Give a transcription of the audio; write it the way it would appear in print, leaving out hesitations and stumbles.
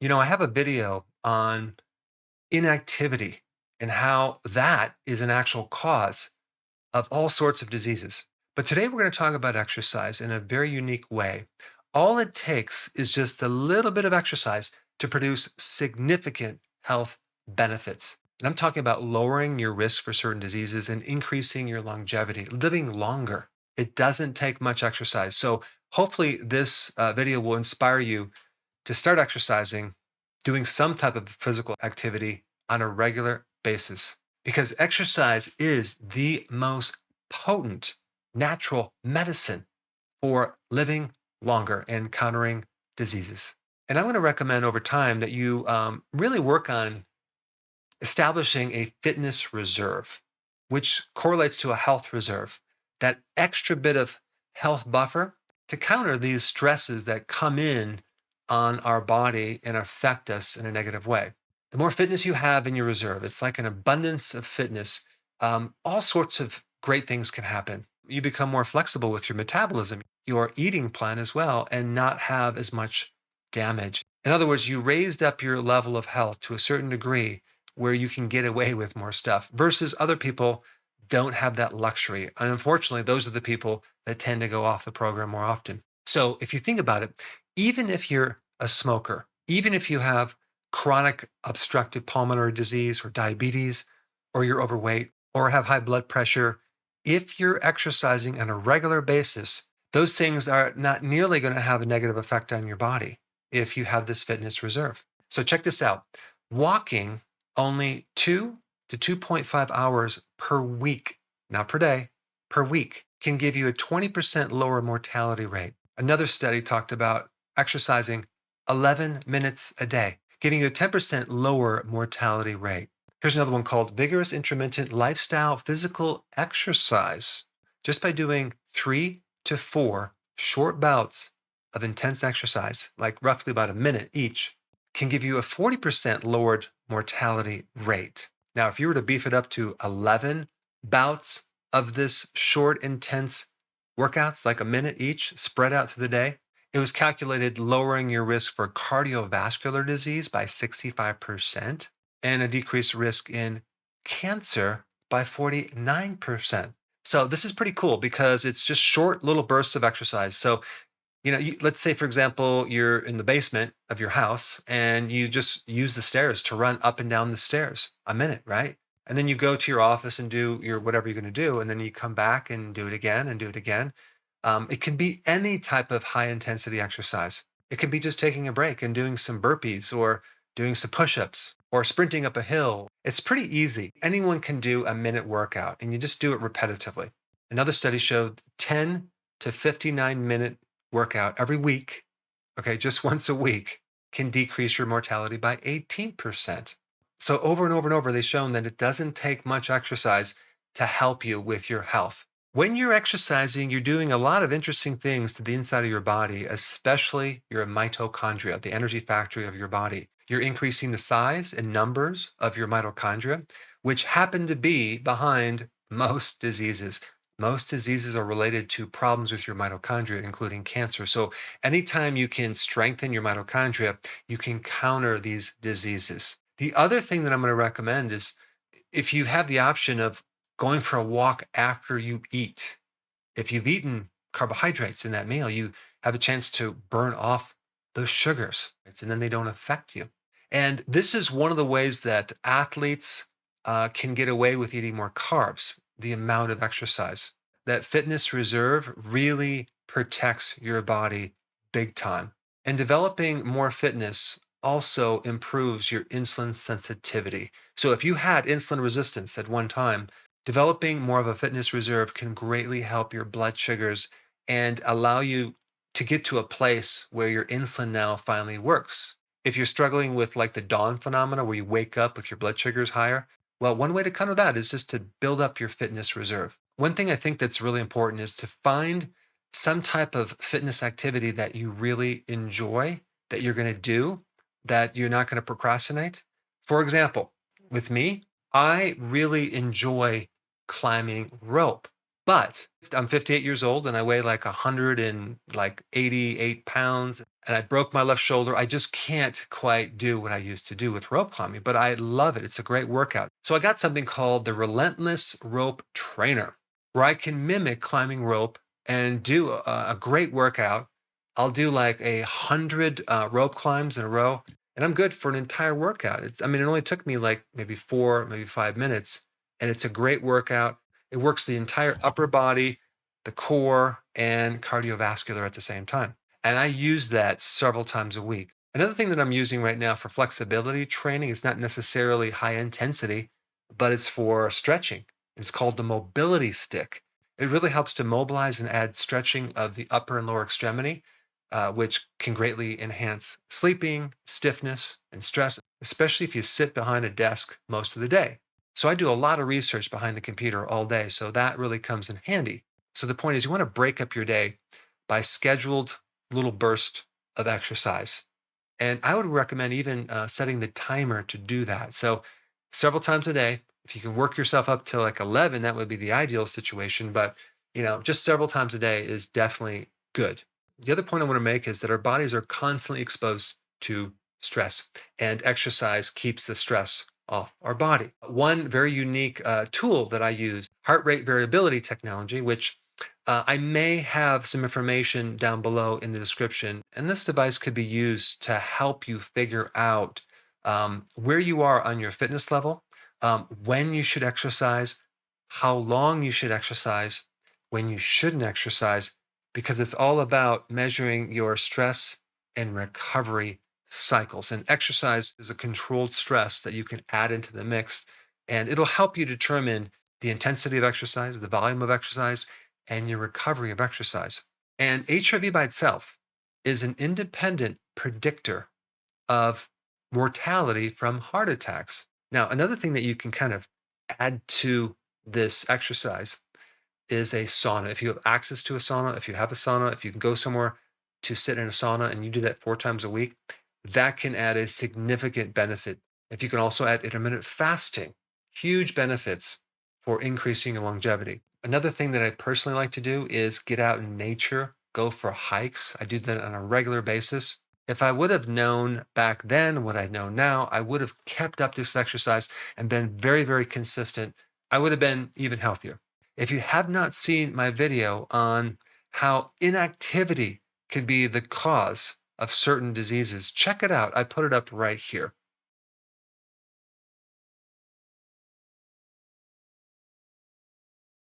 I have a video on inactivity and how that is an actual cause of all sorts of diseases. But today we're going to talk about exercise in a very unique way. All it takes is just a little bit of exercise to produce significant health benefits. And I'm talking about lowering your risk for certain diseases and increasing your longevity, living longer. It doesn't take much exercise. So hopefully this video will inspire you to start exercising, doing some type of physical activity on a regular basis. Because exercise is the most potent natural medicine for living longer and countering diseases. And I'm going to recommend over time that you really work on establishing a fitness reserve, which correlates to a health reserve, that extra bit of health buffer to counter these stresses that come in on our body and affect us in a negative way. The more fitness you have in your reserve, it's like an abundance of fitness. All sorts of great things can happen. You become more flexible with your metabolism, your eating plan as well, and not have as much damage. In other words, you raised up your level of health to a certain degree where you can get away with more stuff versus other people don't have that luxury. And unfortunately, those are the people that tend to go off the program more often. So if you think about it, even if you're a smoker, even if you have chronic obstructive pulmonary disease or diabetes, or you're overweight or have high blood pressure, if you're exercising on a regular basis, those things are not nearly going to have a negative effect on your body if you have this fitness reserve. So check this out. Walking only 2 to 2.5 hours per week, not per day, per week, can give you a 20% lower mortality rate. Another study talked about exercising 11 minutes a day, giving you a 10% lower mortality rate. Here's another one called vigorous intermittent lifestyle physical exercise. Just by doing 3 to 4 short bouts of intense exercise, like roughly about a minute each, can give you a 40% lowered mortality rate. Now, if you were to beef it up to 11 bouts of this short, intense workouts, like a minute each, spread out through the day, it was calculated lowering your risk for cardiovascular disease by 65% and a decreased risk in cancer by 49%. So this is pretty cool because it's just short little bursts of exercise. So let's say, for example, you're in the basement of your house and you just use the stairs to run up and down the stairs a minute, right? And then you go to your office and do your whatever you're going to do. And then you come back and do it again and do it again. It can be any type of high intensity exercise. It can be just taking a break and doing some burpees or doing some push ups or sprinting up a hill. It's pretty easy. Anyone can do a minute workout and you just do it repetitively. Another study showed 10 to 59-minute workout every week, okay, just once a week, can decrease your mortality by 18%. So over and over and over, they've shown that it doesn't take much exercise to help you with your health. When you're exercising, you're doing a lot of interesting things to the inside of your body, especially your mitochondria, the energy factory of your body. You're increasing the size and numbers of your mitochondria, which happen to be behind most diseases. Most diseases are related to problems with your mitochondria, including cancer. So, anytime you can strengthen your mitochondria, you can counter these diseases. The other thing that I'm going to recommend is if you have the option of going for a walk after you eat, if you've eaten carbohydrates in that meal, you have a chance to burn off those sugars, right? And then they don't affect you. And this is one of the ways that athletes can get away with eating more carbs, the amount of exercise. That fitness reserve really protects your body big time. And developing more fitness also improves your insulin sensitivity. So if you had insulin resistance at one time, developing more of a fitness reserve can greatly help your blood sugars and allow you to get to a place where your insulin now finally works. If you're struggling with like the dawn phenomena where you wake up with your blood sugars higher, well, one way to counter that is just to build up your fitness reserve. One thing I think that's really important is to find some type of fitness activity that you really enjoy, that you're going to do, that you're not going to procrastinate. For example, with me, I really enjoy climbing rope. But I'm 58 years old and I weigh like 188 pounds. and I broke my left shoulder. I just can't quite do what I used to do with rope climbing, but I love it. It's a great workout. So I got something called the Relentless Rope Trainer, where I can mimic climbing rope and do a great workout. I'll do like 100 rope climbs in a row, and I'm good for an entire workout. I mean, it only took me like maybe 4, maybe 5 minutes, and it's a great workout. It works the entire upper body, the core, and cardiovascular at the same time. And I use that several times a week. Another thing that I'm using right now for flexibility training is not necessarily high intensity, but it's for stretching. It's called the mobility stick. It really helps to mobilize and add stretching of the upper and lower extremity, which can greatly enhance sleeping, stiffness, and stress, especially if you sit behind a desk most of the day. So I do a lot of research behind the computer all day. So that really comes in handy. So the point is, you want to break up your day by scheduled little burst of exercise. And I would recommend even setting the timer to do that. So several times a day, if you can work yourself up to like 11, that would be the ideal situation. But, just several times a day is definitely good. The other point I want to make is that our bodies are constantly exposed to stress, and exercise keeps the stress off our body. One very unique tool that I use, heart rate variability technology, which I may have some information down below in the description, and this device could be used to help you figure out where you are on your fitness level, when you should exercise, how long you should exercise, when you shouldn't exercise, because it's all about measuring your stress and recovery cycles. And exercise is a controlled stress that you can add into the mix, and it'll help you determine the intensity of exercise, the volume of exercise, and your recovery of exercise. And HRV by itself is an independent predictor of mortality from heart attacks. Now, another thing that you can kind of add to this exercise is a sauna. If you have access to a sauna, if you have a sauna, if you can go somewhere to sit in a sauna and you do that 4 times a week, that can add a significant benefit. If you can also add intermittent fasting, huge benefits for increasing your longevity. Another thing that I personally like to do is get out in nature, go for hikes. I do that on a regular basis. If I would have known back then what I know now, I would have kept up this exercise and been very, very consistent. I would have been even healthier. If you have not seen my video on how inactivity can be the cause of certain diseases, check it out. I put it up right here.